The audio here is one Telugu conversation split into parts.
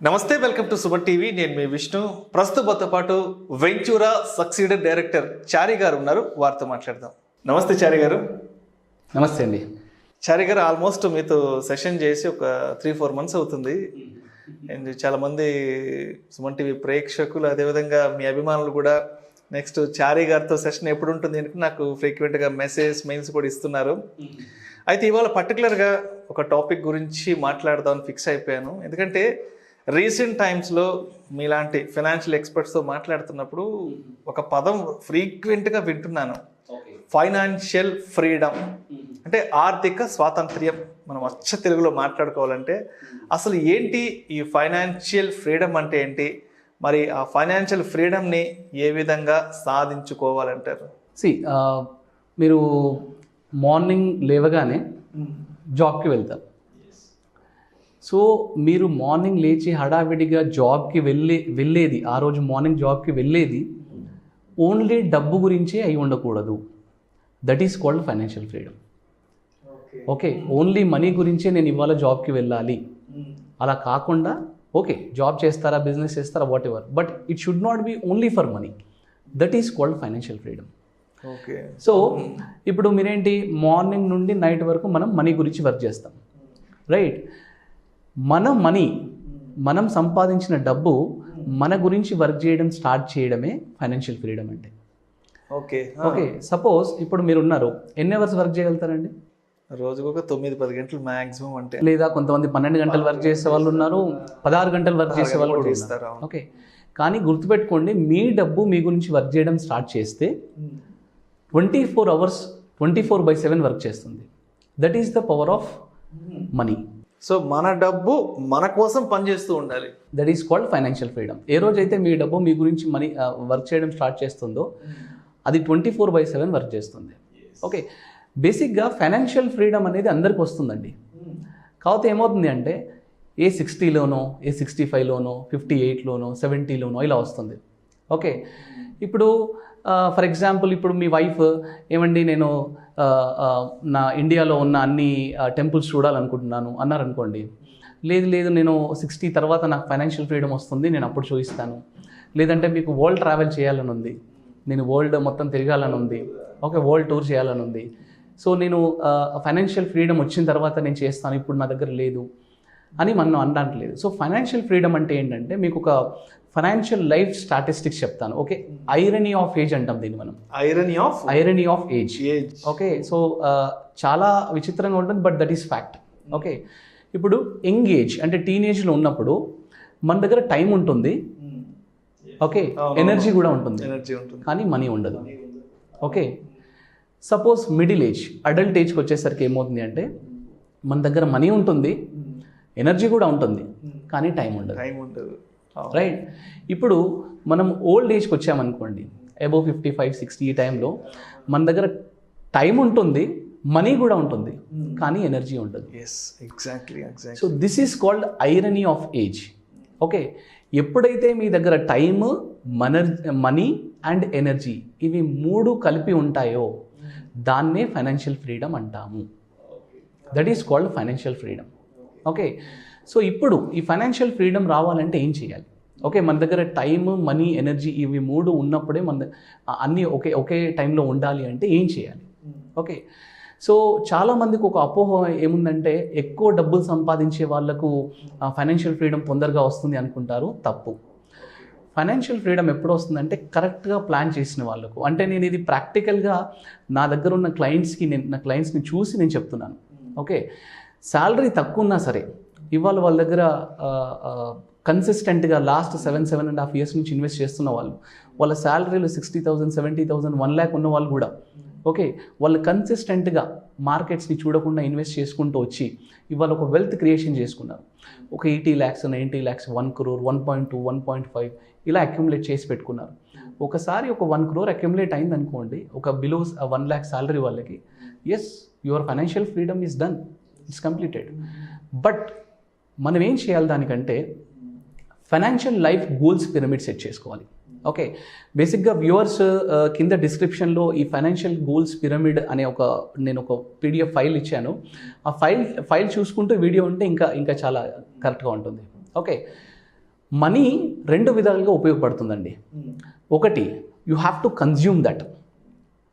నమస్తే, వెల్కమ్ టు సుమన్ టీవీ. నేను మీ విష్ణు. ప్రస్తుతంతో పాటు వెంచూరా సక్సీడెడ్ డైరెక్టర్ చారి గారు ఉన్నారు, వారితో మాట్లాడదాం. నమస్తే చారి గారు. నమస్తే అండి. చారి గారు, ఆల్మోస్ట్ మీతో సెషన్ చేసి ఒక 3-4 మంత్స్ అవుతుంది. అండ్ చాలామంది సుమన్ టీవీ ప్రేక్షకులు, అదేవిధంగా మీ అభిమానులు కూడా నెక్స్ట్ చారి గారితో సెషన్ ఎప్పుడు ఉంటుంది అని నాకు ఫ్రీక్వెంట్గా మెయిల్స్ కూడా ఇస్తున్నారు. అయితే ఇవాళ పర్టికులర్గా ఒక టాపిక్ గురించి మాట్లాడదామని ఫిక్స్ అయిపోయాను. ఎందుకంటే రీసెంట్ టైమ్స్లో మీలాంటి ఫైనాన్షియల్ ఎక్స్పర్ట్స్తో మాట్లాడుతున్నప్పుడు ఒక పదం ఫ్రీక్వెంట్గా వింటున్నాను, ఫైనాన్షియల్ ఫ్రీడమ్. అంటే ఆర్థిక స్వాతంత్ర్యం. మనం అచ్చ తెలుగులో మాట్లాడుకోవాలంటే అసలు ఏంటి ఈ ఫైనాన్షియల్ ఫ్రీడమ్ అంటే ఏంటి, మరి ఆ ఫైనాన్షియల్ ఫ్రీడమ్ని ఏ విధంగా సాధించుకోవాలంటారు? మీరు మార్నింగ్ లేవగానే జాబ్కి వెళ్తారు. సో మీరు మార్నింగ్ లేచి హడావిడిగా జాబ్కి వెళ్ళేది, ఆ రోజు మార్నింగ్ జాబ్కి వెళ్ళేది ఓన్లీ డబ్బు గురించే అయి ఉండకూడదు. That is called financial freedom. Okay, only money గురించే నేను ఇవాళ జాబ్కి వెళ్ళాలి అలా కాకుండా, ఓకే జాబ్ చేస్తారా, బిజినెస్ చేస్తారా, what ever, but it should not be only for money. That is called financial freedom. Okay. So ఇప్పుడు మీరేంటి, మార్నింగ్ నుండి నైట్ వరకు మనం మనీ గురించి వర్క్ చేస్తాం, రైట్? మనం సంపాదించిన డబ్బు మన గురించి వర్క్ చేయడం స్టార్ట్ చేయడమే ఫైనాన్షియల్ ఫ్రీడమ్ అంటే. ఓకే, సపోజ్ ఇప్పుడు మీరు ఉన్నారు, ఎన్ని అవర్స్ వర్క్ చేయగలుగుతారండి? రోజుకు ఒక 9-10 గంటలు మ్యాక్సిమం. అంటే లేదా కొంతమంది 12 గంటలు వర్క్ చేసే వాళ్ళు ఉన్నారు, 16 గంటలు వర్క్ చేసే వాళ్ళు కూడా ఉన్నారు. ఓకే, కానీ గుర్తుపెట్టుకోండి, మీ డబ్బు మీ గురించి వర్క్ చేయడం స్టార్ట్ చేస్తే 24 అవర్స్ 24/7 వర్క్ చేస్తుంది. That is the power of money. So మన డబ్బు మన కోసం పనిచేస్తూ ఉండాలి. That is called financial freedom. ఏ రోజైతే మీ డబ్బు మీ గురించి మనీ వర్క్ చేయడం స్టార్ట్ చేస్తుందో అది 24/7 వర్క్ చేస్తుంది. ఓకే, బేసిక్గా ఫైనాన్షియల్ ఫ్రీడమ్ అనేది అందరికి వస్తుందండి. కాకపోతే ఏమవుతుంది అంటే ఏ 60లోనో, ఏ 65లోనో, 58లోనో, 70లోనో ఇలా వస్తుంది. ఓకే, ఇప్పుడు ఫర్ ఎగ్జాంపుల్ ఇప్పుడు మీ వైఫ్ ఏమండి, నేను నా ఇండియాలో ఉన్న అన్ని టెంపుల్స్ చూడాలనుకుంటున్నాను అన్నారనుకోండి. లేదు నేను 60 తర్వాత నాకు ఫైనాన్షియల్ ఫ్రీడమ్ వస్తుంది, నేను అప్పుడు చూపిస్తాను. లేదంటే మీకు వరల్డ్ ట్రావెల్ చేయాలని ఉంది, నేను వరల్డ్ మొత్తం తిరగాలని ఉంది, ఓకే వరల్డ్ టూర్ చేయాలని ఉంది, సో నేను ఫైనాన్షియల్ ఫ్రీడమ్ వచ్చిన తర్వాత నేను చేస్తాను, ఇప్పుడు నా దగ్గర లేదు అని మనం అనడానికి లేదు. సో ఫైనాన్షియల్ ఫ్రీడమ్ అంటే ఏంటంటే, మీకు ఒక ఫైనాన్షియల్ లైఫ్ స్టాటిస్టిక్స్ చెప్తాను. ఓకే, ఐరనీ ఆఫ్ ఏజ్ అంటాం దీన్ని మనం. Irony of age. Okay, so చాలా విచిత్రంగా ఉంటుంది, but that is fact. Okay, ఇప్పుడు యంగ్ ఏజ్ అంటే టీనేజ్లో ఉన్నప్పుడు మన దగ్గర టైం ఉంటుంది, ఓకే ఎనర్జీ కూడా ఉంటుంది, కానీ మనీ ఉండదు. Okay, suppose middle age, adult ఏజ్కి వచ్చేసరికి ఏమవుతుంది అంటే మన దగ్గర మనీ ఉంటుంది, ఎనర్జీ కూడా ఉంటుంది, కానీ టైం ఉండదు. రైట్? ఇప్పుడు మనం ఓల్డ్ ఏజ్కి వచ్చామనుకోండి, అబోవ్ 55-60 ఈ టైంలో మన దగ్గర టైం ఉంటుంది, మనీ కూడా ఉంటుంది, కానీ ఎనర్జీ ఉండదు. So this is called irony of age. Okay, ఎప్పుడైతే మీ దగ్గర టైమ్, మనీ అండ్ ఎనర్జీ ఇవి 3 కలిపి ఉంటాయో దాన్నే ఫైనాన్షియల్ ఫ్రీడమ్ అంటాము. That is called financial freedom. Okay, so ఇప్పుడు ఈ ఫైనాన్షియల్ ఫ్రీడమ్ రావాలంటే ఏం చేయాలి? ఓకే, మన దగ్గర టైమ్, మనీ, ఎనర్జీ ఇవి 3 ఉన్నప్పుడే మన అన్నీ ఒకే టైంలో ఉండాలి అంటే ఏం చేయాలి? ఓకే, సో చాలామందికి ఒక అపోహ ఏముందంటే, ఎక్కువ డబ్బులు సంపాదించే వాళ్ళకు ఫైనాన్షియల్ ఫ్రీడమ్ తొందరగా వస్తుంది అనుకుంటారు. తప్పు. ఫైనాన్షియల్ ఫ్రీడమ్ ఎప్పుడు వస్తుందంటే కరెక్ట్గా ప్లాన్ చేసిన వాళ్ళకు. అంటే నేను ఇది ప్రాక్టికల్గా నా దగ్గర ఉన్న నా క్లయింట్స్ని చూసి నేను చెప్తున్నాను. ఓకే, శాలరీ తక్కువ ఉన్నా సరే ఇవాళ వాళ్ళ దగ్గర కన్సిస్టెంట్గా లాస్ట్ 7.5 years నుంచి ఇన్వెస్ట్ చేస్తున్న వాళ్ళు, వాళ్ళ శాలరీలు 60,000, 70,000, 1 lakh ఉన్న వాళ్ళు కూడా, ఓకే వాళ్ళు కన్సిస్టెంట్గా మార్కెట్స్ని చూడకుండా ఇన్వెస్ట్ చేసుకుంటూ వచ్చి ఇవాళ ఒక వెల్త్ క్రియేషన్ చేసుకున్నారు. ఒక 80 lakhs, 90 lakhs, 1 crore, 1.2, 1.5 ఇలా అక్యుములేట్ చేసి పెట్టుకున్నారు. ఒకసారి ఒక 1 crore అక్యుములేట్ అయింది అనుకోండి, ఒక బిలో 1 lakh శాలరీ వాళ్ళకి, yes your financial freedom is done, it's completed. But మనం ఏం చేయాలి దానికంటే, financial life goals pyramid set చేసుకోవాలి. ఓకే, బేసిక్గా వ్యూవర్స్ కింద డిస్క్రిప్షన్లో ఈ ఫైనాన్షియల్ గోల్స్ పిరమిడ్ అనే నేను ఒక పీడిఎఫ్ ఫైల్ ఇచ్చాను. ఆ ఫైల్ చూసుకుంటూ వీడియో ఉంటే ఇంకా చాలా కరెక్ట్గా ఉంటుంది. ఓకే, మనీ 2 విధాలుగా ఉపయోగపడుతుందండి. ఒకటి, you have to consume that,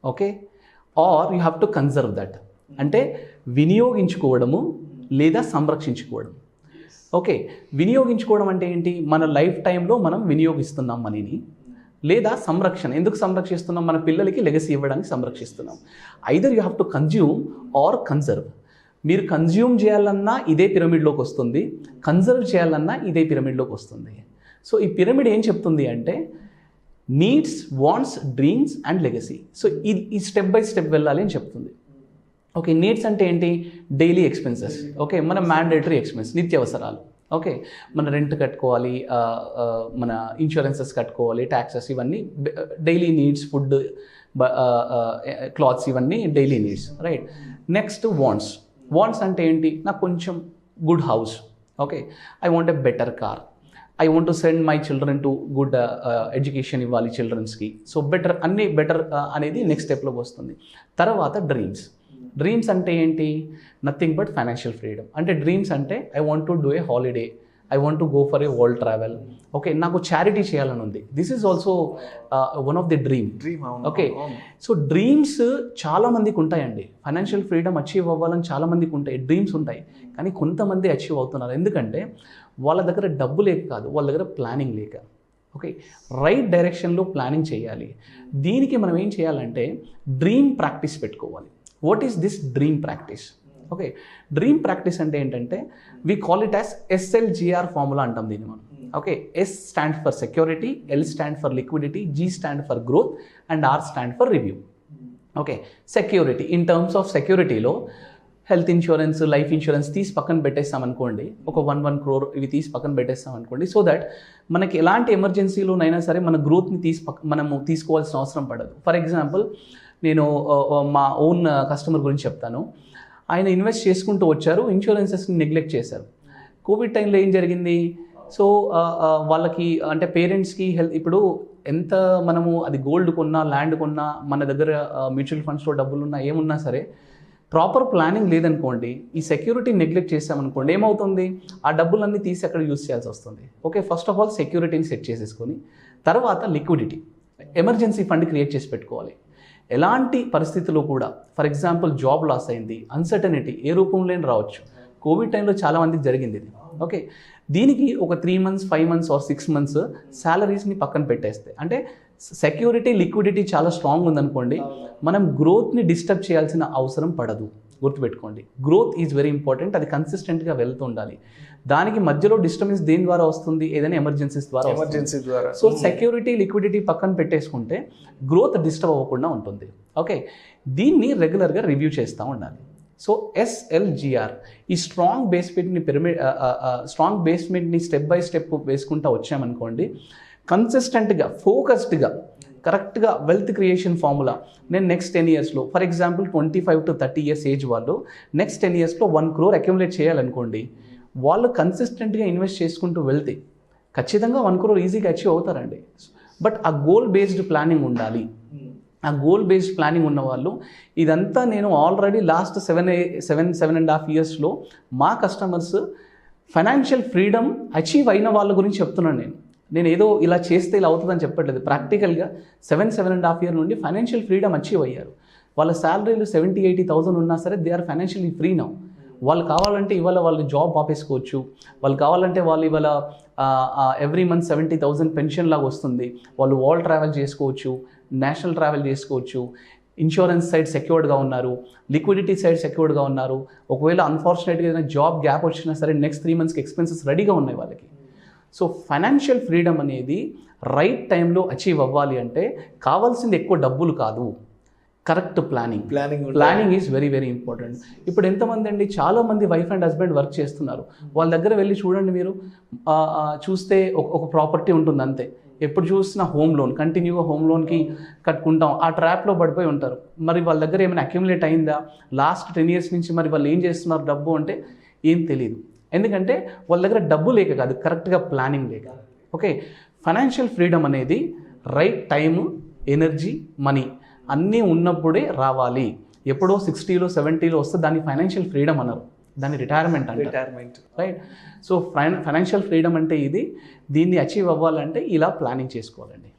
okay, or you have to conserve that. అంటే వినియోగించుకోవడము లేదా సంరక్షించుకోవడం. ఓకే, వినియోగించుకోవడం అంటే ఏంటి? మన లైఫ్ టైంలో మనం వినియోగిస్తున్నాం మనీని. లేదా సంరక్షణ, ఎందుకు సంరక్షిస్తున్నాం? మన పిల్లలకి లెగసీ ఇవ్వడానికి సంరక్షిస్తున్నాం. Either you have to consume or conserve. మీరు కన్జ్యూమ్ చేయాలన్నా ఇదే పిరమిడ్లోకి వస్తుంది, కన్జర్వ్ చేయాలన్నా ఇదే పిరమిడ్లోకి వస్తుంది. సో ఈ పిరమిడ్ ఏం చెప్తుంది అంటే needs, wants, dreams and legacy. So ఈ స్టెప్ బై స్టెప్ వెళ్ళాలి అని చెప్తుంది. ఓకే, నీడ్స్ అంటే ఏంటి? Daily expenses. ఓకే, మన మ్యాండేటరీ ఎక్స్పెన్స్, నిత్యావసరాలు. ఓకే, మన రెంట్ కట్టుకోవాలి, మన ఇన్సూరెన్సెస్ కట్టుకోవాలి, ట్యాక్సెస్, ఇవన్నీ డైలీ నీడ్స్. ఫుడ్, క్లాత్స్, ఇవన్నీ daily needs, right. Next wants. Wants అంటే ఏంటి? నాకు కొంచెం good house, okay, I want a better car, I want to send my children to good education ఇవ్వాలి చిల్డ్రన్స్కి. సో బెటర్, అన్నీ బెటర్ అనేది నెక్స్ట్ స్టెప్లోకి వస్తుంది. తర్వాత డ్రీమ్స్. డ్రీమ్స్ అంటే ఏంటి? Nothing but financial freedom. అంటే డ్రీమ్స్ అంటే I want to do a holiday, I want to go for a world travel. Okay, నాకు చారిటీ చేయాలని ఉంది. This is also one of the dream. Okay, so dreams చాలా మందికి ఉంటాయండి. ఫైనాన్షియల్ ఫ్రీడమ్ అచీవ్ అవ్వాలని చాలా మందికి ఉంటాయి, డ్రీమ్స్ ఉంటాయి. కానీ కొంతమంది అచీవ్ అవుతున్నారు. ఎందుకంటే వాళ్ళ దగ్గర డబ్బు లేక కాదు, వాళ్ళ దగ్గర ప్లానింగ్ లేక. ఓకే, రైట్ డైరెక్షన్లో ప్లానింగ్ చేయాలి. దీనికి మనం ఏం చేయాలంటే డ్రీమ్ ప్రాక్టీస్ పెట్టుకోవాలి. What is this dream practice? Okay, dream practice అంటే ఏంటంటే we call it as SLGR formula అంటాం దీన్ని మనం. Okay, S stand for security, L stand for liquidity, G stand for growth and R stand for review. Okay, security, in terms of సెక్యూరిటీలో హెల్త్ ఇన్సూరెన్స్, లైఫ్ ఇన్సూరెన్స్ తీసి పక్కన పెట్టేస్తాం అనుకోండి, ఒక 1 crore ఇవి తీసి పక్కన పెట్టేస్తాం అనుకోండి. సో దట్ మనకి ఎలాంటి ఎమర్జెన్సీలోనైనా సరే మన గ్రోత్ని మనము తీసుకోవాల్సిన అవసరం పడదు. ఫర్ ఎగ్జాంపుల్, నేను మా ఓన్ కస్టమర్ గురించి చెప్తాను. ఆయన ఇన్వెస్ట్ చేసుకుంటూ వచ్చారు, ఇన్సూరెన్సెస్ని నెగ్లెక్ట్ చేశారు. కోవిడ్ టైంలో ఏం జరిగింది? సో వాళ్ళకి అంటే పేరెంట్స్కి హెల్త్, ఇప్పుడు ఎంత మనము అది గోల్డ్ కొన్నా, ల్యాండ్ కొన్నా, మన దగ్గర మ్యూచువల్ ఫండ్స్లో డబ్బులున్నా, ఏమున్నా సరే ప్రాపర్ ప్లానింగ్ లేదనుకోండి, ఈ సెక్యూరిటీ నెగ్లెక్ట్ చేసామనుకోండి, ఏమవుతుంది? ఆ డబ్బులన్నీ తీసి అక్కడ యూస్ చేయాల్సి వస్తుంది. ఓకే, ఫస్ట్ ఆఫ్ ఆల్ సెక్యూరిటీని సెట్ చేసేసుకొని, తర్వాత లిక్విడిటీ, ఎమర్జెన్సీ ఫండ్ క్రియేట్ చేసి పెట్టుకోవాలి. ఎలాంటి పరిస్థితుల్లో కూడా, ఫర్ ఎగ్జాంపుల్ జాబ్ లాస్ అయింది, అన్సర్టనిటీ ఏ రూపంలో రావచ్చు. కోవిడ్ టైంలో చాలామందికి జరిగింది ఇది. ఓకే, దీనికి ఒక 3 months, 5 months ఆర్ 6 months శాలరీస్ని పక్కన పెట్టేస్తే, అంటే సెక్యూరిటీ, లిక్విడిటీ చాలా స్ట్రాంగ్ ఉందనుకోండి, మనం గ్రోత్ని డిస్టర్బ్ చేయాల్సిన అవసరం పడదు. గుర్తుపెట్టుకోండి, గ్రోత్ ఈజ్ వెరీ ఇంపార్టెంట్. అది కన్సిస్టెంట్గా వెళ్తూ ఉండాలి. దానికి మధ్యలో డిస్టర్బెన్స్ దేని ద్వారా వస్తుంది? ఏదైనా ఎమర్జెన్సీస్ ద్వారా. సో సెక్యూరిటీ, లిక్విడిటీ పక్కన పెట్టేసుకుంటే గ్రోత్ డిస్టర్బ్ అవ్వకుండా ఉంటుంది. ఓకే, దీన్ని రెగ్యులర్గా రివ్యూ చేస్తూ ఉండాలి. సో SLGR, ఈ స్ట్రాంగ్ బేస్మెంట్ని స్ట్రాంగ్ బేస్మెంట్ని స్టెప్ బై స్టెప్ వేసుకుంటూ వచ్చామనుకోండి, కన్సిస్టెంట్గా, ఫోకస్డ్గా, కరెక్ట్గా వెల్త్ క్రియేషన్ ఫార్ములా. నేను నెక్స్ట్ 10 yearsలో, for example 25 to 30 years age వాళ్ళు నెక్స్ట్ 10 yearsలో 1 crore అక్యుములేట్ చేయాలనుకోండి, వాళ్ళు కన్సిస్టెంట్గా ఇన్వెస్ట్ చేసుకుంటూ వెళ్తే ఖచ్చితంగా 1 crore ఈజీగా అచీవ్ అవుతారండి. బట్ ఆ గోల్ బేస్డ్ ప్లానింగ్ ఉండాలి. ఆ గోల్ బేస్డ్ ప్లానింగ్ ఉన్న వాళ్ళు, ఇదంతా నేను ఆల్రెడీ లాస్ట్ 7.5 yearsలో మా కస్టమర్స్ ఫైనాన్షియల్ ఫ్రీడమ్ అచీవ్ అయిన వాళ్ళ గురించి చెప్తున్నాను. నేను ఏదో ఇలా చేస్తే ఇలా అవుతుందని చెప్పట్లేదు. ప్రాక్టికల్గా 7.5 years నుండి ఫైనాన్షియల్ ఫ్రీడమ్ అచీవ్ అయ్యారు. వాళ్ళ శాలరీలు 70,000-80,000 ఉన్నా సరే they are financially free now. వాళ్ళు కావాలంటే ఇవాళ వాళ్ళు జాబ్ ఆపేసుకోవచ్చు, వాళ్ళు కావాలంటే వాళ్ళు ఇవాళ ఎవ్రీ మంత్ 70,000 పెన్షన్ లాగా వస్తుంది, వాళ్ళు వరల్డ్ ట్రావెల్ చేసుకోవచ్చు, నేషనల్ ట్రావెల్ చేసుకోవచ్చు, ఇన్సూరెన్స్ సైడ్ సెక్యూర్డ్గా ఉన్నారు, లిక్విడిటీ సైడ్ సెక్యూర్డ్గా ఉన్నారు. ఒకవేళ అన్ఫార్చునేట్గా ఏదైనా జాబ్ గ్యాప్ వచ్చినా సరే నెక్స్ట్ 3 monthsకి ఎక్స్పెన్సెస్ రెడీగా ఉన్నాయి వాళ్ళకి. సో ఫైనాన్షియల్ ఫ్రీడమ్ అనేది రైట్ టైంలో అచీవ్ అవ్వాలి అంటే కావాల్సింది ఎక్కువ డబ్బులు కాదు, correct planning is very very important. ఇప్పుడు ఎంతమంది అండి, చాలామంది వైఫ్ అండ్ హస్బెండ్ వర్క్ చేస్తున్నారు. వాళ్ళ దగ్గర వెళ్ళి చూడండి, మీరు చూస్తే ఒక ప్రాపర్టీ ఉంటుంది అంతే. ఎప్పుడు చూసినా హోమ్ లోన్, కంటిన్యూగా హోమ్ లోన్కి కట్టుకుంటాం, ఆ ట్రాప్లో పడిపోయి ఉంటారు. మరి వాళ్ళ దగ్గర ఏమైనా అక్యుములేట్ అయిందా లాస్ట్ 10 years నుంచి? మరి వాళ్ళు ఏం చేస్తున్నారు డబ్బు అంటే ఏం తెలియదు. ఎందుకంటే వాళ్ళ దగ్గర డబ్బు లేక కాదు, కరెక్ట్గా ప్లానింగ్ లేక. ఓకే, ఫైనాన్షియల్ ఫ్రీడమ్ అనేది రైట్ టైము, ఎనర్జీ, మనీ అన్నీ ఉన్నప్పుడే రావాలి. ఎప్పుడో 60లో 70లో వస్తే దాన్ని ఫైనాన్షియల్ ఫ్రీడమ్ అన్నారు. దాన్ని రిటైర్మెంట్ అంటారు, retirement. Right? So financial freedom అంటే ఇది. దీన్ని అచీవ్ అవ్వాలంటే ఇలా ప్లానింగ్ చేసుకోవాలండి.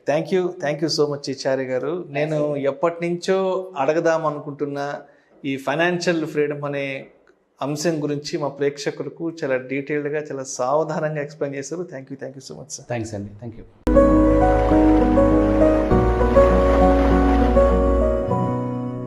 థ్యాంక్ యూ సో మచ్ చారి గారు. నేను ఎప్పటి నుంచో అడగదాం అనుకుంటున్న ఈ ఫైనాన్షియల్ ఫ్రీడమ్ అనే అంశం గురించి మా ప్రేక్షకులకు చాలా డీటెయిల్డ్గా, చాలా సావధానంగా ఎక్స్ప్లెయిన్ చేశారు. Thank you so much sir. Thanks అండి, థ్యాంక్ యూ.